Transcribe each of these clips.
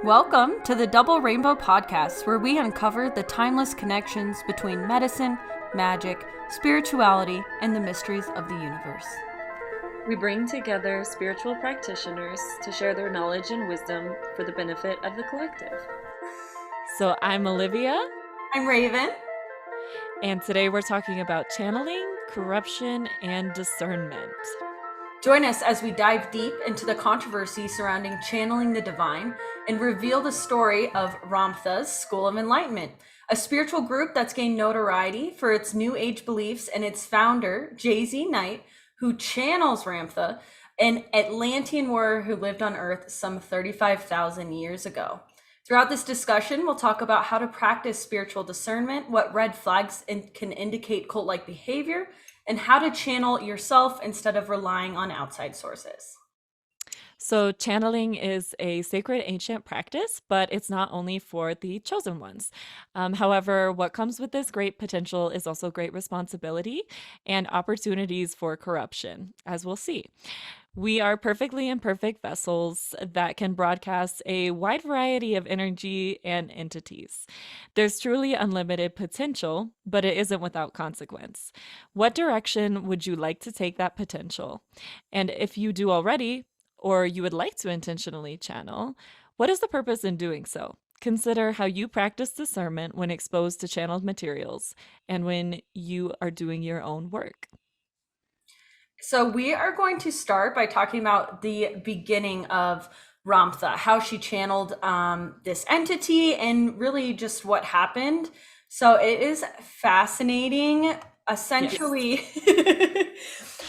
Welcome to the Double Rainbow Podcast, where we uncover the timeless connections between medicine, magic, spirituality, and the mysteries of the universe. We bring together spiritual practitioners to share their knowledge and wisdom for the benefit of the collective. So I'm Olivia. I'm Raven. And today we're talking about channeling, corruption, and discernment. Join us as we dive deep into the controversy surrounding channeling the divine and reveal the story of Ramtha's School of Enlightenment, a spiritual group that's gained notoriety for its New Age beliefs and its founder, J.Z. Knight, who channels Ramtha, an Atlantean warrior who lived on Earth some 35,000 years ago. Throughout this discussion, we'll talk about how to practice spiritual discernment, what red flags can indicate cult-like behavior, and how to channel yourself instead of relying on outside sources. So channeling is a sacred ancient practice, but it's not only for the chosen ones. However, what comes with this great potential is also great responsibility and opportunities for corruption, as we'll see. We are perfectly imperfect vessels that can broadcast a wide variety of energy and entities. There's truly unlimited potential, but it isn't without consequence. What direction would you like to take that potential? And if you do already, or you would like to intentionally channel, what is the purpose in doing so? Consider how you practice discernment when exposed to channeled materials and when you are doing your own work. So we are going to start by talking about the beginning of Ramtha, how she channeled this entity and really just what happened. So it is fascinating. Essentially,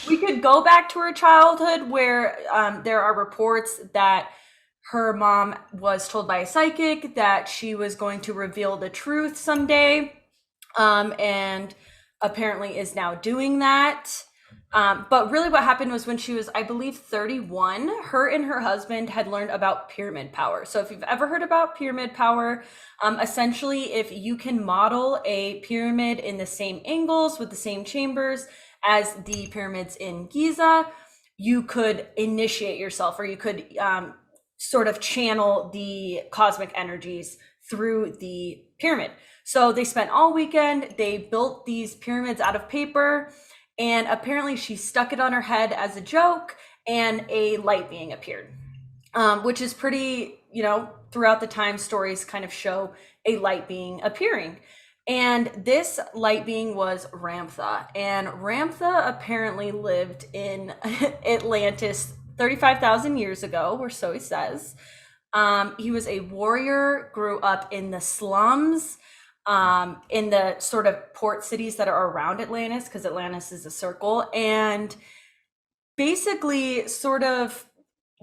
we could go back to her childhood where there are reports that her mom was told by a psychic that she was going to reveal the truth someday, and apparently is now doing that. But really what happened was when she was, I believe, 31, her and her husband had learned about pyramid power. So if you've ever heard about pyramid power, essentially if you can model a pyramid in the same angles with the same chambers as the pyramids in Giza, you could initiate yourself, or you could sort of channel the cosmic energies through the pyramid. So they spent all weekend, they built these pyramids out of paper, and apparently she stuck it on her head as a joke, and a light being appeared, which is pretty, throughout the time, stories kind of show a light being appearing. And this light being was Ramtha. And Ramtha apparently lived in Atlantis 35,000 years ago, or so he says. He was a warrior, grew up in the slums, in the sort of port cities that are around Atlantis, because Atlantis is a circle, and basically sort of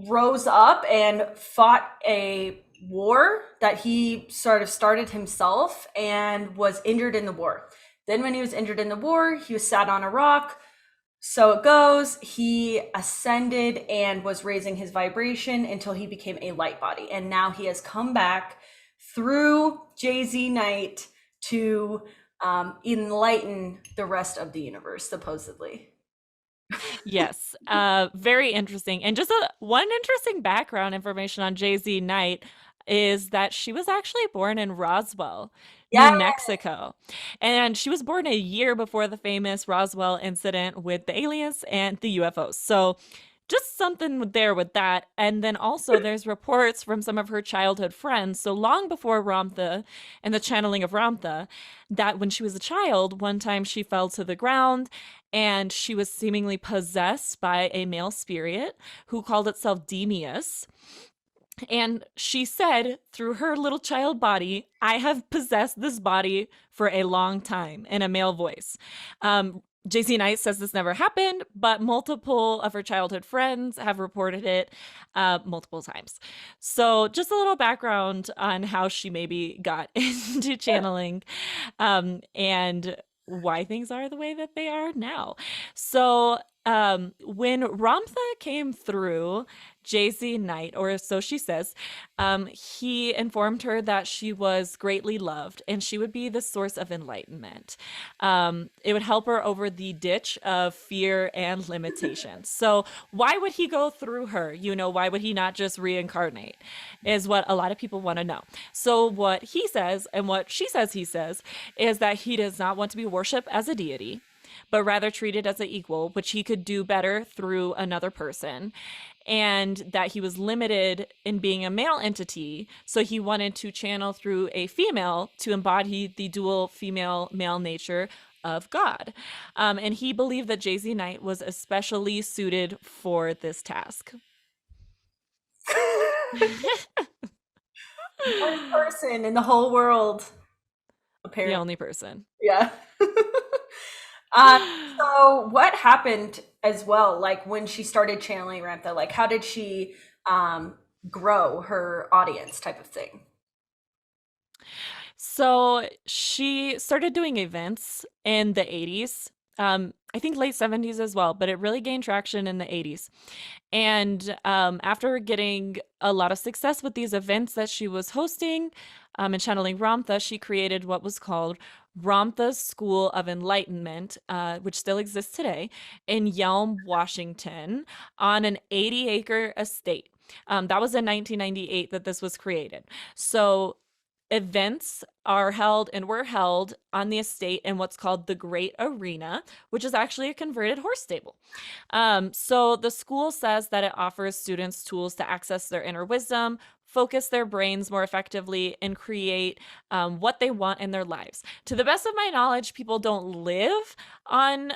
rose up and fought a war that he sort of started himself and was injured in the war. Then when he was injured in the war, he was sat on a rock. So it goes, he ascended and was raising his vibration until he became a light body. And now he has come back through J.Z. Knight to enlighten the rest of the universe, supposedly. Yes, very interesting. And just one interesting background information on J.Z. Knight is that she was actually born in Roswell, New Mexico. And she was born a year before the famous Roswell incident with the aliens and the UFOs. So just something there with that. And then also there's reports from some of her childhood friends, so long before Ramtha and the channeling of Ramtha, that when she was a child, one time she fell to the ground and she was seemingly possessed by a male spirit who called itself Demeus. And she said through her little child body, I have possessed this body for a long time, in a male voice. J.Z. Knight says this never happened, but multiple of her childhood friends have reported it multiple times. So just a little background on how she maybe got into channeling and why things are the way that they are now. So When Ramtha came through Jay-Z Knight, or so she says, he informed her that she was greatly loved and she would be the source of enlightenment. It would help her over the ditch of fear and limitation. So, why would he go through her? Why would he not just reincarnate? Is what a lot of people want to know. So, what he says and what she says he says is that he does not want to be worshipped as a deity, but rather treated as an equal, which he could do better through another person. And that he was limited in being a male entity. So he wanted to channel through a female to embody the dual female male nature of God. And he believed that Jay-Z Knight was especially suited for this task. One person in the whole world, The apparently. only person. Yeah. Um, so what happened as well, like when she started channeling Ramtha, like how did she um grow her audience type of thing? So she started doing events in the 80s. I think late 70s as well, but it really gained traction in the 80s. And after getting a lot of success with these events that she was hosting and channeling Ramtha, she created what was called Ramtha's School of Enlightenment, which still exists today in Yelm, Washington, on an 80-acre estate. That was in 1998 that this was created. So events are held and were held on the estate in what's called the Great Arena, which is actually a converted horse stable. So the school says that it offers students tools to access their inner wisdom, focus their brains more effectively, and create what they want in their lives. To the best of my knowledge, people don't live on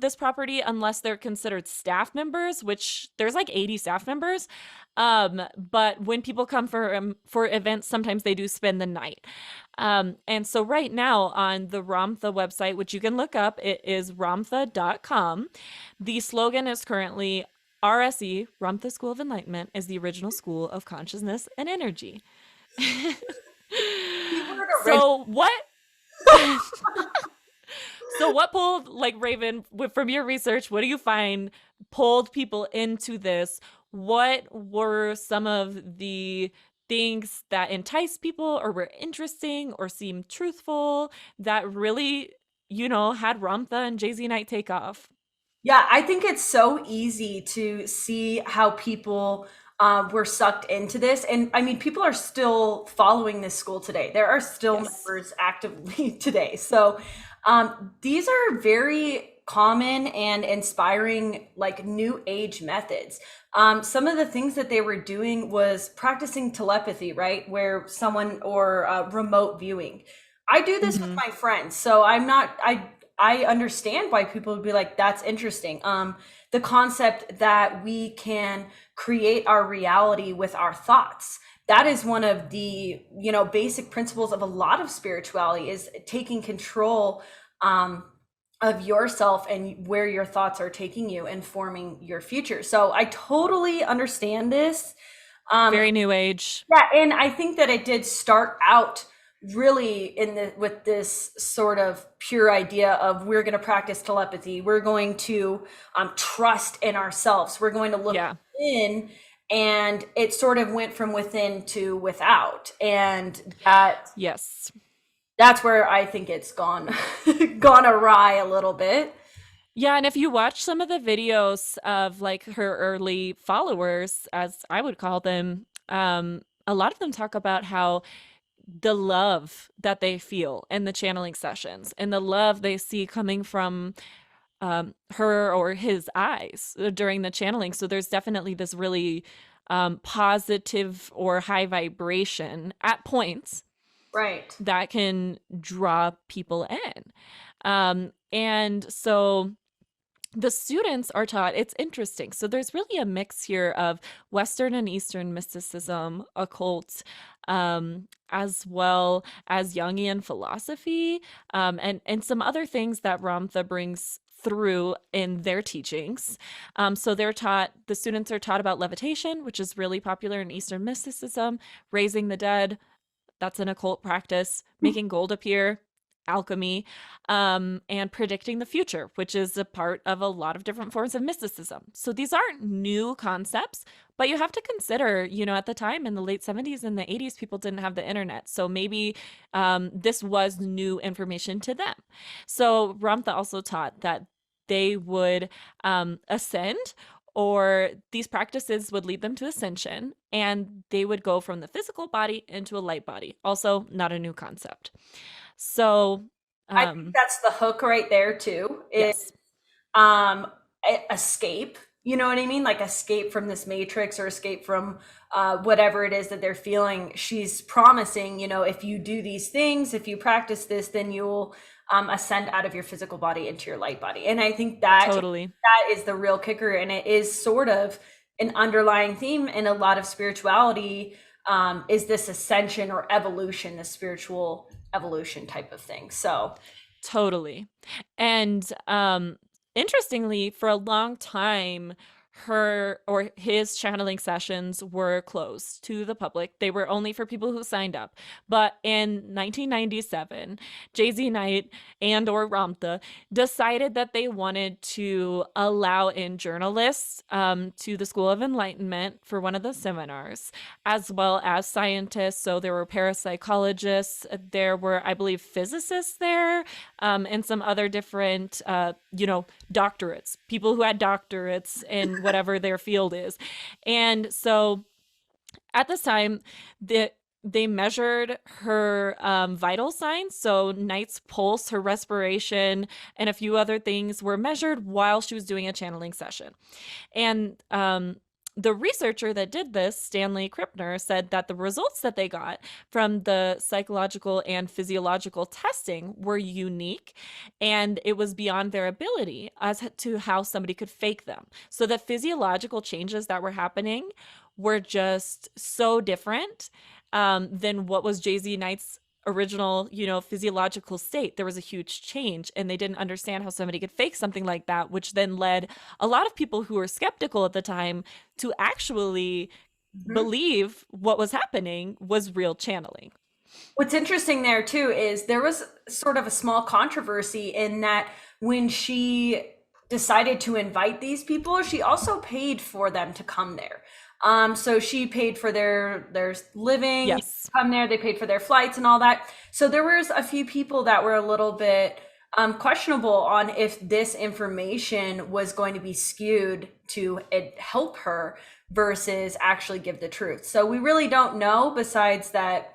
this property unless they're considered staff members, which there's like 80 staff members. But when people come for events, sometimes they do spend the night. And so right now on the Ramtha website, which you can look up, it is ramtha.com. The slogan is currently RSE, Ramtha School of Enlightenment, is the original school of consciousness and energy. Keyword original. So what so what pulled, like, Raven, from your research, what do you find pulled people into this? What were some of the things that enticed people or were interesting or seemed truthful that really, had Ramtha and Jay-Z Knight take off? Yeah, I think it's so easy to see how people were sucked into this. And I mean, people are still following this school today. There are still Yes. members actively today. So these are very common and inspiring, like new age methods. Some of the things that they were doing was practicing telepathy, right? Where someone or remote viewing. I do this with Mm-hmm. my friends, so I understand why people would be like, that's interesting. The concept that we can create our reality with our thoughts. That is one of the, basic principles of a lot of spirituality is taking control of yourself and where your thoughts are taking you and forming your future. So I totally understand this. Very new age. Yeah, and I think that it did start out really with this sort of pure idea of we're going to practice telepathy, we're going to trust in ourselves, we're going to look Yeah. in, and it sort of went from within to without, and Yes. that's where I think it's gone gone awry a little bit. Yeah, and if you watch some of the videos of like her early followers, as I would call them, a lot of them talk about how the love that they feel in the channeling sessions and the love they see coming from her or his eyes during the channeling. So there's definitely this really positive or high vibration at points Right. that can draw people in. And so the students are taught, it's interesting. So there's really a mix here of Western and Eastern mysticism, occult, as well as Jungian philosophy, and some other things that Ramtha brings through in their teachings. So the students are taught about levitation, which is really popular in Eastern mysticism, raising the dead, that's an occult practice, making gold appear, alchemy, and predicting the future, which is a part of a lot of different forms of mysticism. So these aren't new concepts, but you have to consider, at the time in the late 70s and the 80s, people didn't have the internet. So maybe this was new information to them. So Ramtha also taught that they would ascend, or these practices would lead them to ascension, and they would go from the physical body into a light body. Also, not a new concept. So, I think that's the hook right there too. yes, um Escape, you know what I mean, like escape from this matrix, or escape from whatever it is that they're feeling. She's promising, if you do these things, if you practice this, then you'll ascend out of your physical body into your light body. And I think totally. that is the real kicker, and it is sort of an underlying theme in a lot of spirituality, is this ascension or evolution, the spiritual evolution type of thing. So Totally. And interestingly, for a long time, her or his channeling sessions were closed to the public. They were only for people who signed up. But in 1997, Jay-Z Knight and or Ramtha decided that they wanted to allow in journalists to the School of Enlightenment for one of the seminars, as well as scientists. So there were parapsychologists, there were, I believe, physicists there, and some other different, doctorates, people who had doctorates in whatever their field is. And so at this time, they measured her vital signs. So Knight's pulse, her respiration, and a few other things were measured while she was doing a channeling session. And the researcher that did this, Stanley Krippner, said that the results that they got from the psychological and physiological testing were unique, and it was beyond their ability as to how somebody could fake them. So the physiological changes that were happening were just so different than what was Jay-Z Knight's original, physiological state. There was a huge change, and they didn't understand how somebody could fake something like that, which then led a lot of people who were skeptical at the time to actually believe what was happening was real channeling. what's interesting there too is there was sort of a small controversy in that when she decided to invite these people, she also paid for them to come there. So she paid for their living, Yes. come there, they paid for their flights and all that. So there was a few people that were a little bit questionable on if this information was going to be skewed to help her versus actually give the truth. So we really don't know, besides that,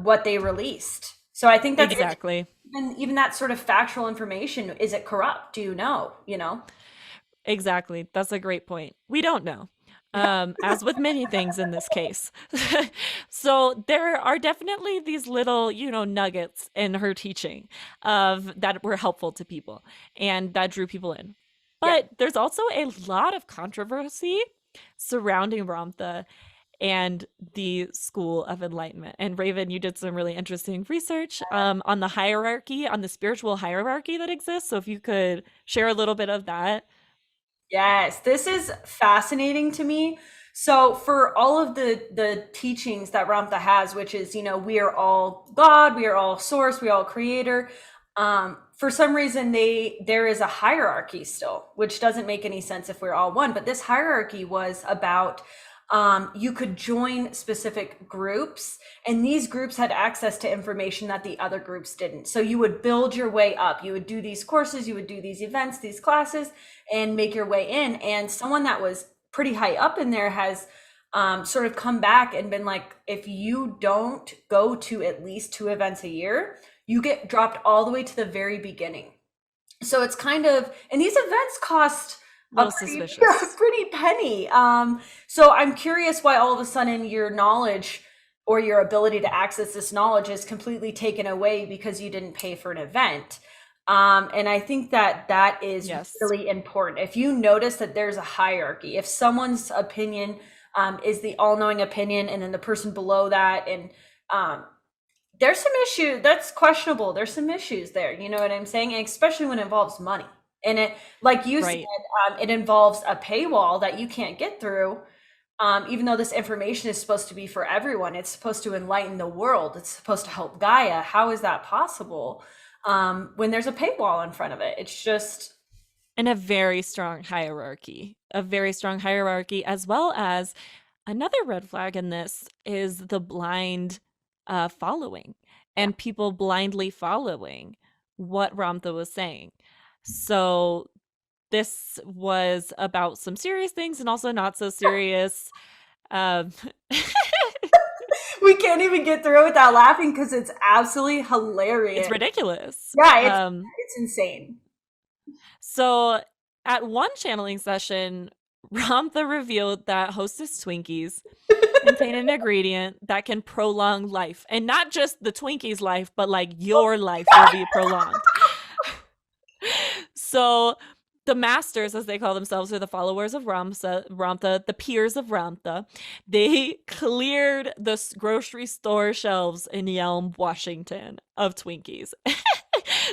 what they released. So I think that's Exactly. even that sort of factual information. Is it corrupt? Do you know? Exactly. That's a great point. We don't know. As with many things in this case. So there are definitely these little, nuggets in her teaching of that were helpful to people and that drew people in. Yeah. But there's also a lot of controversy surrounding Ramtha and the School of Enlightenment. And Raven, you did some really interesting research on the hierarchy, on the spiritual hierarchy that exists. So if you could share a little bit of that. Yes, this is fascinating to me. So for all of the teachings that Ramtha has, which is, we are all God, we are all source, we are all creator. For some reason, there is a hierarchy still, which doesn't make any sense if we're all one. But this hierarchy was about, you could join specific groups, and these groups had access to information that the other groups didn't. So you would build your way up. You would do these courses, you would do these events, these classes, and make your way in. And someone that was pretty high up in there has sort of come back and been like, if you don't go to at least 2 events a year, you get dropped all the way to the very beginning. So it's kind of, and these events cost A little pretty, suspicious. pretty penny. So I'm curious why all of a sudden your knowledge or your ability to access this knowledge is completely taken away because you didn't pay for an event. And I think that is Yes. really important. If you notice that there's a hierarchy, if someone's opinion is the all-knowing opinion, and then the person below that, and there's some issue that's questionable. There's some issues there. You know what I'm saying? And especially when it involves money. And it, like you Right. said, it involves a paywall that you can't get through. Even though this information is supposed to be for everyone, it's supposed to enlighten the world. It's supposed to help Gaia. How is that possible? when there's a paywall in front of it. It's just, And a very strong hierarchy, as well as another red flag in this is the blind following yeah. and people blindly following what Ramtha was saying. So this was about some serious things and also not so serious. Um, We can't even get through it without laughing because it's absolutely it's hilarious. ridiculous. Yeah, it's insane. So at one channeling session, Ramtha revealed that Hostess Twinkies contain an ingredient that can prolong life. And not just the Twinkies' life, but like your life will be prolonged. So the masters, as they call themselves, are the followers of Ramtha, the peers of Ramtha. They cleared the grocery store shelves in Yelm, Washington, of Twinkies.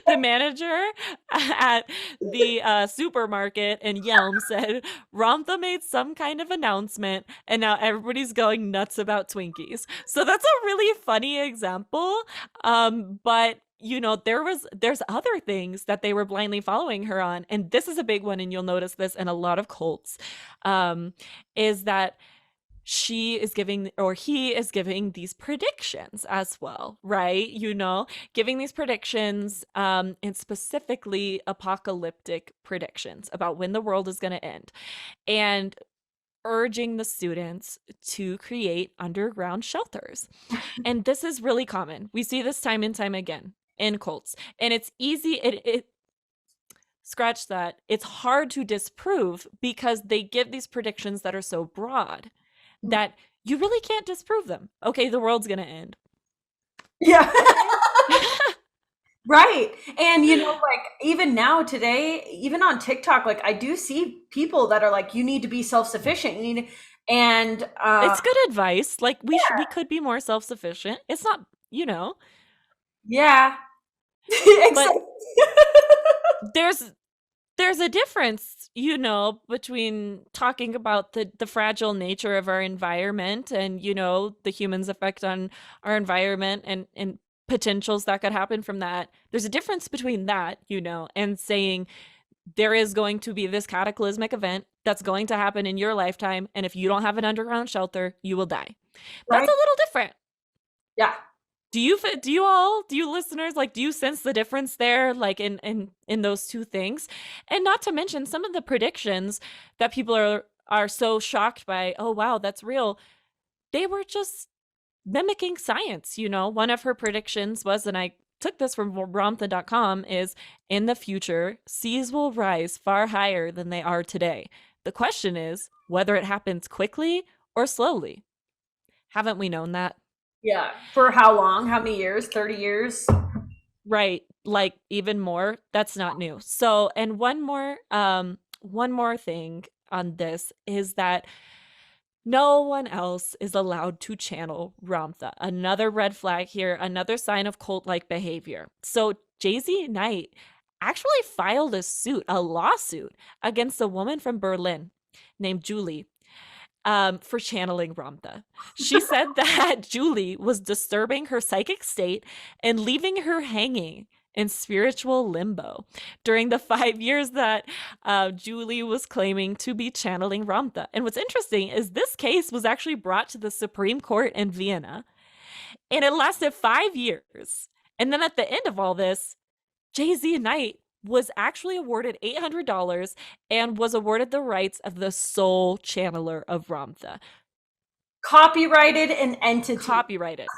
The manager at the supermarket in Yelm said Ramtha made some kind of announcement and now everybody's going nuts about Twinkies. So that's a really funny example. But you know, there's other things that they were blindly following her on, and this is a big one, and you'll notice this in a lot of cults, is that she is giving or he is giving these predictions as well, right? You know, giving these predictions, and specifically apocalyptic predictions about when the world is going to end, and urging the students to create underground shelters. And this is really common. We see this time and time again in cults. And it's easy, it scratch that. It's hard to disprove because they give these predictions that are so broad that you really can't disprove them. Okay, the world's going to end. Yeah. Okay. Right. And you know, like even now today, even on TikTok, like I do see people that are like, you need to be self-sufficient. You need to, and It's good advice. Like we could be more self-sufficient. It's not, you know, yeah. but Exactly. there's there's a difference, you know, between talking about the fragile nature of our environment and, you know, the human's effect on our environment and potentials that could happen from that. There's a difference between that, you know, and saying there is going to be this cataclysmic event that's going to happen in your lifetime, and if you don't have an underground shelter, you will die. That's Right. a little different. Yeah. Do you listeners, like, do you sense the difference there, like in those two things? And not to mention some of the predictions that people are so shocked by, oh wow, that's real. They were just mimicking science, you know. One of her predictions was, and I took this from ramtha.com, is in the future seas will rise far higher than they are today. The question is whether it happens quickly or slowly. Haven't we known that? Yeah. For how long? How many years? 30 years? Right, like even more. That's not new. So, and one more thing on this is that no one else is allowed to channel Ramtha. Another red flag here, another sign of cult-like behavior. So, Jay-Z Knight actually filed a lawsuit against a woman from Berlin named Julie, for channeling Ramtha. She said that Julie was disturbing her psychic state and leaving her hanging in spiritual limbo during the 5 years that Julie was claiming to be channeling Ramtha. And what's interesting is this case was actually brought to the Supreme Court in Vienna, and it lasted 5 years. And then at the end of all this, Jay-Z Knight was actually awarded $800 and was awarded the rights of the sole channeler of Ramtha. Copyrighted an entity. Copyrighted.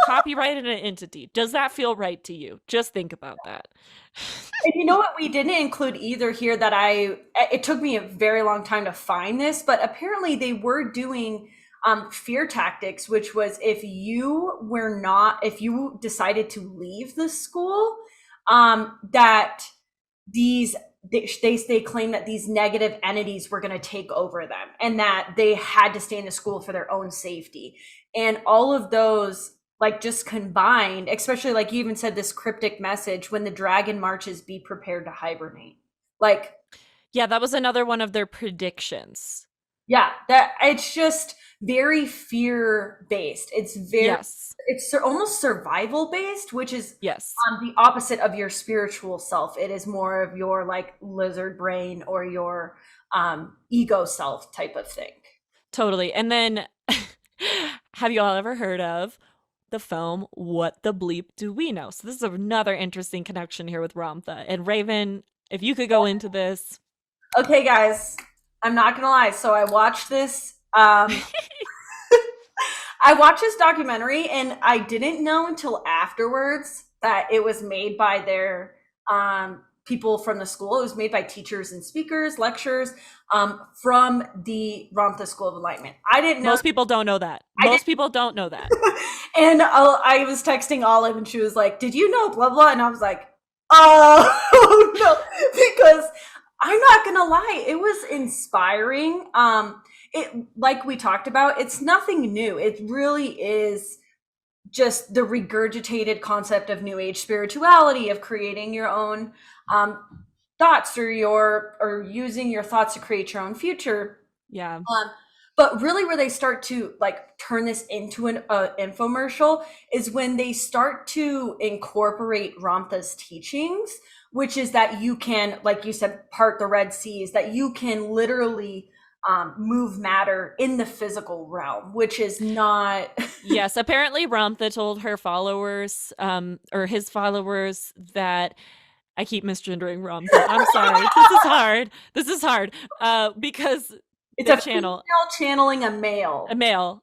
Copyrighted an entity. Does that feel right to you? Just think about that. And you know what we didn't include either here that it took me a very long time to find this, but apparently they were doing fear tactics, which was if you decided to leave the school, that these they claim that these negative entities were going to take over them and that they had to stay in the school for their own safety. And all of those, like, just combined, especially like you even said this cryptic message, when the dragon marches, be prepared to hibernate. Like, Yeah, that was another one of their predictions. Yeah, that it's just very fear based. Yes. It's almost survival based, which is Yes. the opposite of your spiritual self. It is more of your like lizard brain or your ego self type of thing. Totally. And then have you all ever heard of the film What the Bleep Do We Know? So this is another interesting connection here with Ramtha. And Raven, if you could go into this. Okay, guys, I'm not gonna lie. So I watched this. I watched this documentary, and I didn't know until afterwards that it was made by their people from the school. It was made by teachers and speakers, lecturers from the Ramtha School of Enlightenment. I didn't know. Most people don't know that. I didn't. Most people don't know that. And I was texting Olive, and she was like, "Did you know blah blah?" And I was like, "Oh no," because I'm not gonna lie, it was inspiring. It like we talked about, it's nothing new. It really is just the regurgitated concept of New Age spirituality, of creating your own thoughts or using your thoughts to create your own future. Yeah. But really, where they start to like turn this into an infomercial is when they start to incorporate Ramtha's teachings, which is that you can, like you said, part the Red Seas, that you can literally move matter in the physical realm, which is not. Yes, apparently Ramtha told her followers, or his followers, that I keep misgendering Ramtha. I'm sorry. This is hard. Because It's the a channel female channeling a male. a male.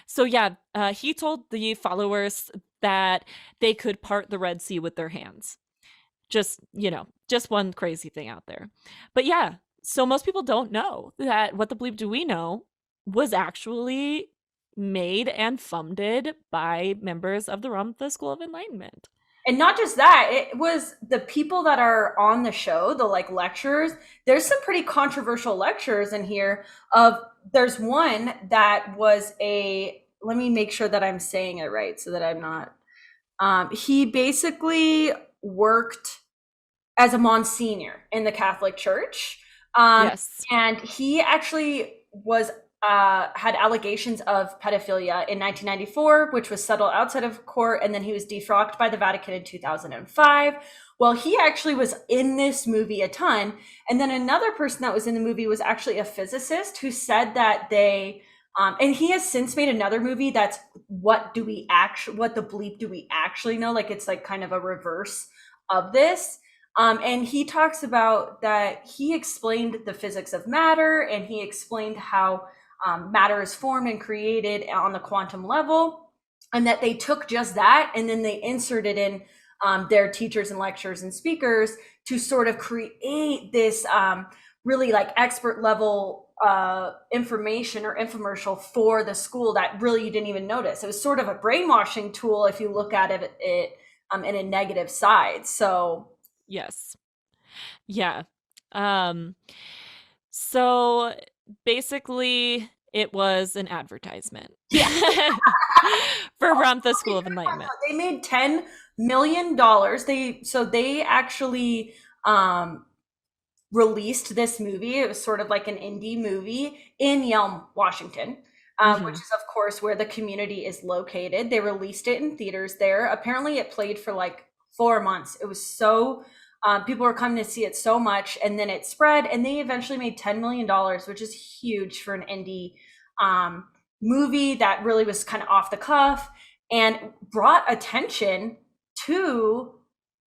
So yeah, he told the followers that they could part the Red Sea with their hands. Just, just one crazy thing out there. But yeah, so most people don't know that What the Bleep Do We Know was actually made and funded by members of the Ramtha School of Enlightenment. And not just that, it was the people that are on the show, the like lecturers. There's some pretty controversial lectures in here. There's one that was let me make sure that I'm saying it right so that I'm not. He basically worked as a Monsignor in the Catholic Church. Yes. And he actually was had allegations of pedophilia in 1994, which was settled outside of court, and then he was defrocked by the Vatican in 2005. Well, he actually was in this movie a ton. And then another person that was in the movie was actually a physicist who said that and he has since made another movie that's what the bleep do we actually know? Like it's like kind of a reverse of this. And he talks about that he explained the physics of matter, and he explained how matter is formed and created on the quantum level, and that they took just that and then they inserted in their teachers and lecturers and speakers to sort of create this really like expert level information or infomercial for the school that really you didn't even notice. It was sort of a brainwashing tool if you look at it in a negative side. So Yes. Yeah. So basically it was an advertisement. Yeah. For Ramtha School of Enlightenment. They made $10 million. They actually released this movie. It was sort of like an indie movie in Yelm, Washington, which is of course where the community is located. They released it in theaters there. Apparently it played for like 4 months. It was so people were coming to see it so much, and then it spread, and they eventually made $10 million, which is huge for an indie movie that really was kind of off the cuff and brought attention to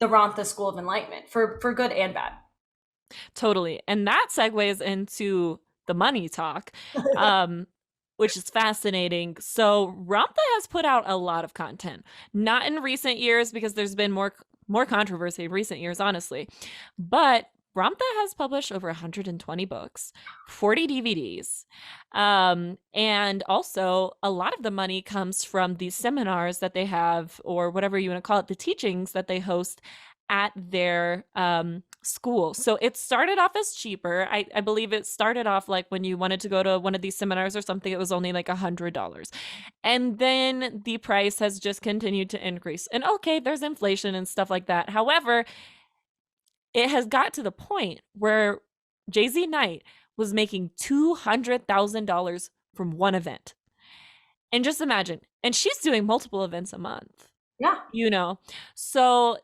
the Ramtha School of Enlightenment for good and bad. Totally. And that segues into the money talk, which is fascinating. So Ramtha has put out a lot of content, not in recent years because there's been more controversy in recent years, honestly. But Ramtha has published over 120 books, 40 DVDs. And also a lot of the money comes from these seminars that they have, or whatever you want to call it, the teachings that they host at their school. So it started off as cheaper. I believe it started off like when you wanted to go to one of these seminars or something, it was only like $100. And then the price has just continued to increase. And okay, there's inflation and stuff like that. However, it has got to the point where Jay-Z Knight was making $200,000 from one event. And just imagine, and she's doing multiple events a month, Yeah. you know? So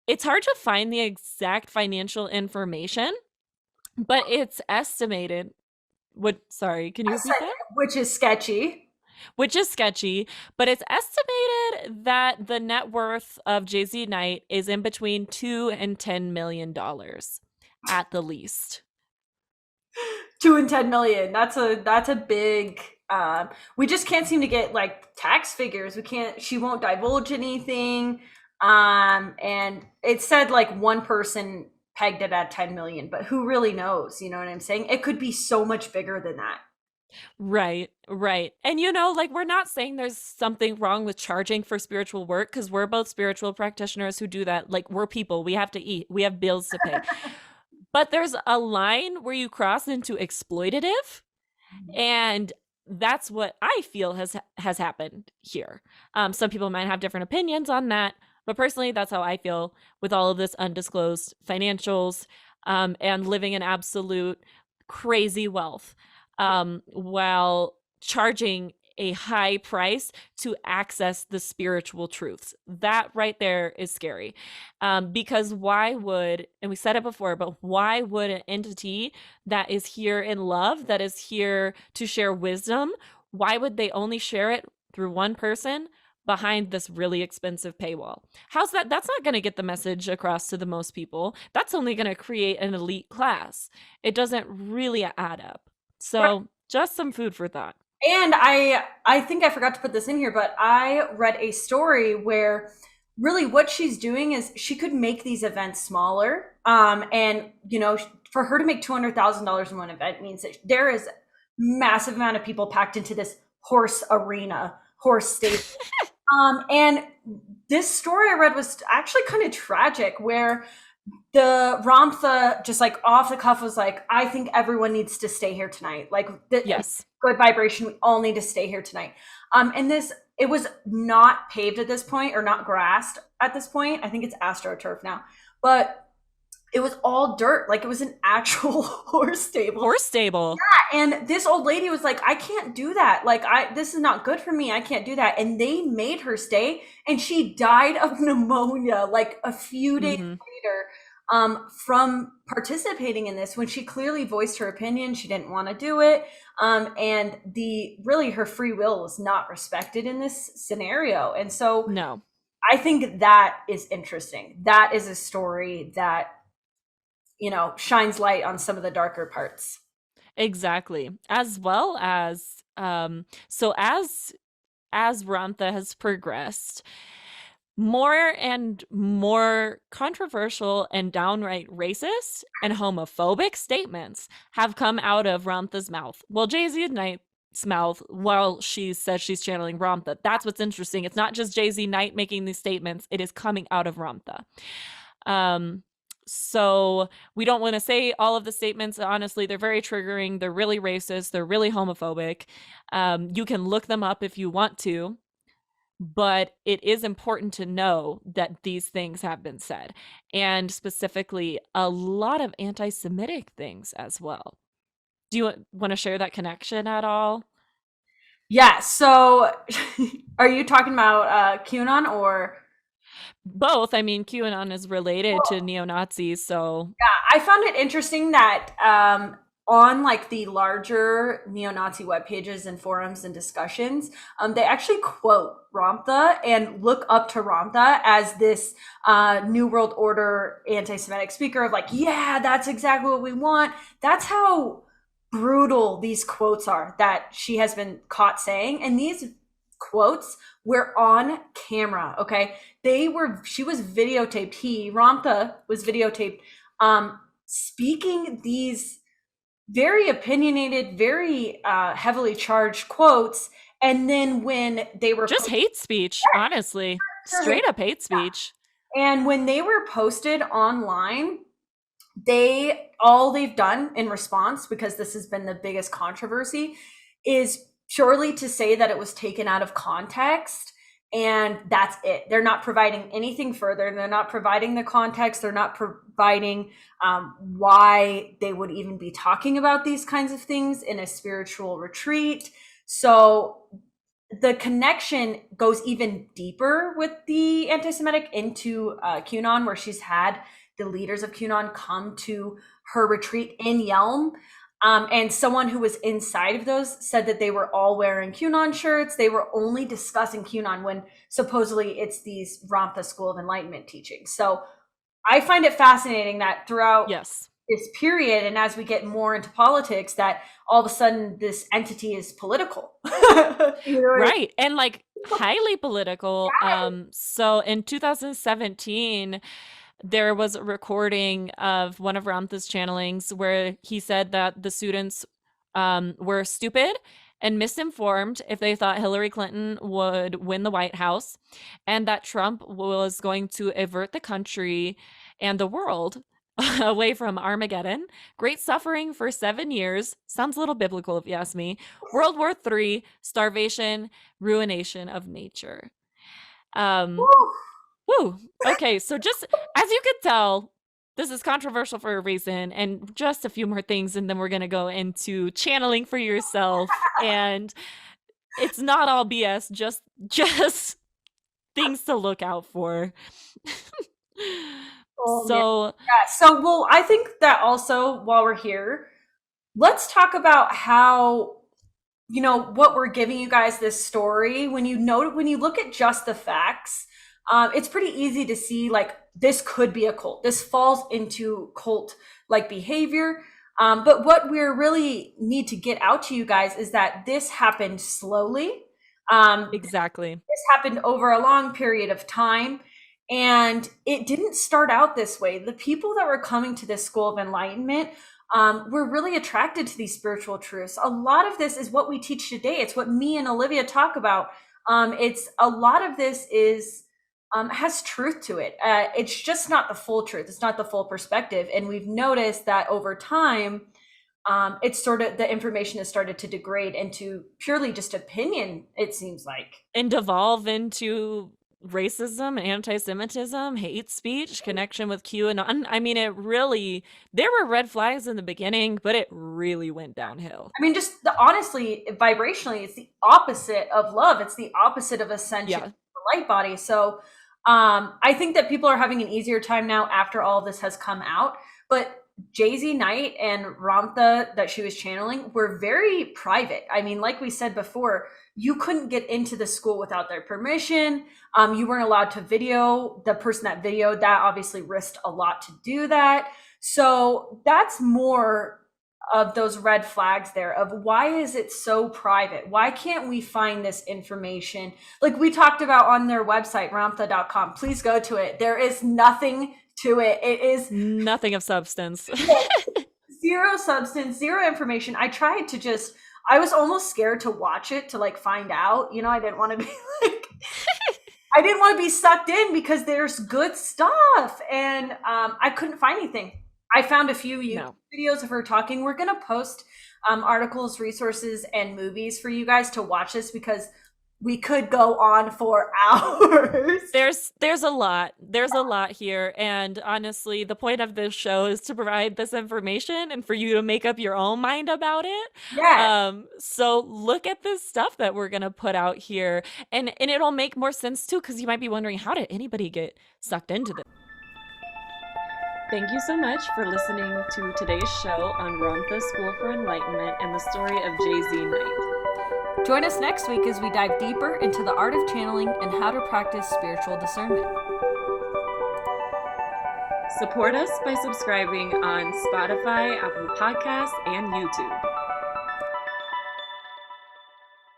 it's hard to find the exact financial information, but it's estimated. Sorry, can you I repeat said, that? which is sketchy. Which is sketchy, but it's estimated that the net worth of Jay-Z Knight is in between $2 and $10 million at the least. 2 and 10 million. That's a big. We just can't seem to get like tax figures. We can't. She won't divulge anything. And it said like one person pegged it at 10 million, but who really knows? You know what I'm saying? It could be so much bigger than that. Right, right. And like we're not saying there's something wrong with charging for spiritual work because we're both spiritual practitioners who do that. Like we're people, we have to eat, we have bills to pay. But there's a line where you cross into exploitative, and that's what I feel has happened here. Some people might have different opinions on that, but personally, that's how I feel with all of this undisclosed financials, and living in absolute crazy wealth, while charging a high price to access the spiritual truths. That right there is scary. Because why would, and we said it before, but why would an entity that is here in love, that is here to share wisdom, why would they only share it through one person behind this really expensive paywall? How's that? That's not going to get the message across to the most people. That's only going to create an elite class. It doesn't really add up. So just some food for thought. And I think I forgot to put this in here, but I read a story where really what she's doing is she could make these events smaller. And for her to make $200,000 in one event means that there is massive amount of people packed into this horse arena, horse stadium. And this story I read was actually kind of tragic, where the Ramtha just like off the cuff was like, I think everyone needs to stay here tonight. Like, Yes. good vibration. We all need to stay here tonight. And it was not paved at this point, or not grassed at this point. I think it's AstroTurf now, but it was all dirt. Like, it was an actual horse stable. Horse stable. Yeah, and this old lady was like, I can't do that. Like, this is not good for me. I can't do that. And they made her stay, and she died of pneumonia like a few days later, from participating in this, when she clearly voiced her opinion. She didn't want to do it. And her free will was not respected in this scenario. And so No. I think that is interesting. That is a story that, shines light on some of the darker parts. Exactly. As well as so as Ramtha has progressed, more and more controversial and downright racist and homophobic statements have come out of Ramtha's mouth. Well, Jay-Z Knight's mouth, while she says she's channeling Ramtha. That's what's interesting. It's not just Jay-Z Knight making these statements, it is coming out of Ramtha. So we don't want to say all of the statements. Honestly, they're very triggering. They're really racist. They're really homophobic. You can look them up if you want to, but it is important to know that these things have been said, and specifically a lot of anti-Semitic things as well. Do you want to share that connection at all? Yeah. So are you talking about QAnon or? Both. I mean, QAnon is related to neo-Nazis, so Yeah, I found it interesting that on like the larger neo-Nazi web pages and forums and discussions, they actually quote Ramtha and look up to Ramtha as this New World Order anti-Semitic speaker of like, yeah, that's exactly what we want. That's how brutal these quotes are that she has been caught saying. And these quotes were on camera. Okay. She was videotaped. Ramtha was videotaped, speaking these very opinionated, very heavily charged quotes. And then when they were just hate speech, honestly, straight up hate speech. And when they were posted online, all they've done in response, because this has been the biggest controversy, is purely to say that it was taken out of context and that's it. They're not providing anything further. They're not providing the context. They're not providing why they would even be talking about these kinds of things in a spiritual retreat. So the connection goes even deeper with the anti-Semitic into QAnon, where she's had the leaders of QAnon come to her retreat in Yelm. And someone who was inside of those said that they were all wearing QAnon shirts. They were only discussing QAnon when supposedly it's these Ramtha School of Enlightenment teachings. So I find it fascinating that throughout this period, and as we get more into politics, that all of a sudden this entity is political. Right. And like highly political. So in 2017, there was a recording of one of Ramtha's channelings where he said that the students were stupid and misinformed if they thought Hillary Clinton would win the White House, and that Trump was going to avert the country and the world away from Armageddon, great suffering for 7 years, sounds a little biblical if you ask me, World War III, starvation, ruination of nature. Woo. Okay, so just as you could tell, this is controversial for a reason, and just a few more things, and then we're going to go into channeling for yourself. And it's not all BS, just things to look out for. So well, I think that also while we're here, let's talk about how, what we're giving you guys this story. When you look at just the facts, it's pretty easy to see like this could be a cult. This falls into cult-like behavior. But what we really need to get out to you guys is that this happened slowly. Exactly. This happened over a long period of time. And it didn't start out this way. The people that were coming to this School of Enlightenment were really attracted to these spiritual truths. A lot of this is what we teach today. It's what me and Olivia talk about. It's a lot of this is has truth to it. It's just not the full truth. It's not the full perspective. And we've noticed that over time, it's sort of the information has started to degrade into purely just opinion, it seems like. And devolve into racism, anti-Semitism, hate speech, connection with QAnon. I mean, there were red flags in the beginning, but it really went downhill. I mean, just honestly, vibrationally, it's the opposite of love. It's the opposite of ascension, the light body. So I think that people are having an easier time now after all of this has come out. But Jay-Z Knight and Ramtha that she was channeling were very private. I mean, like we said before, you couldn't get into the school without their permission. You weren't allowed to video. The person that videoed that obviously risked a lot to do that. So that's more of those red flags there of why is it so private? Why can't we find this information? Like we talked about on their website, ramtha.com. Please go to it. There is nothing to it. It is nothing of substance. Zero substance, zero information. I was almost scared to watch it to like find out, I didn't want to be like, I didn't want to be sucked in because there's good stuff. And I couldn't find anything. I found a few YouTube videos of her talking. We're going to post articles, resources, and movies for you guys to watch this because we could go on for hours. There's a lot. There's a lot here. And honestly, the point of this show is to provide this information and for you to make up your own mind about it. Yeah. So look at this stuff that we're going to put out here. And it'll make more sense too, because you might be wondering, how did anybody get sucked into this? Thank you so much for listening to today's show on Ramtha School for Enlightenment and the story of Jay-Z Knight. Join us next week as we dive deeper into the art of channeling and how to practice spiritual discernment. Support us by subscribing on Spotify, Apple Podcasts, and YouTube.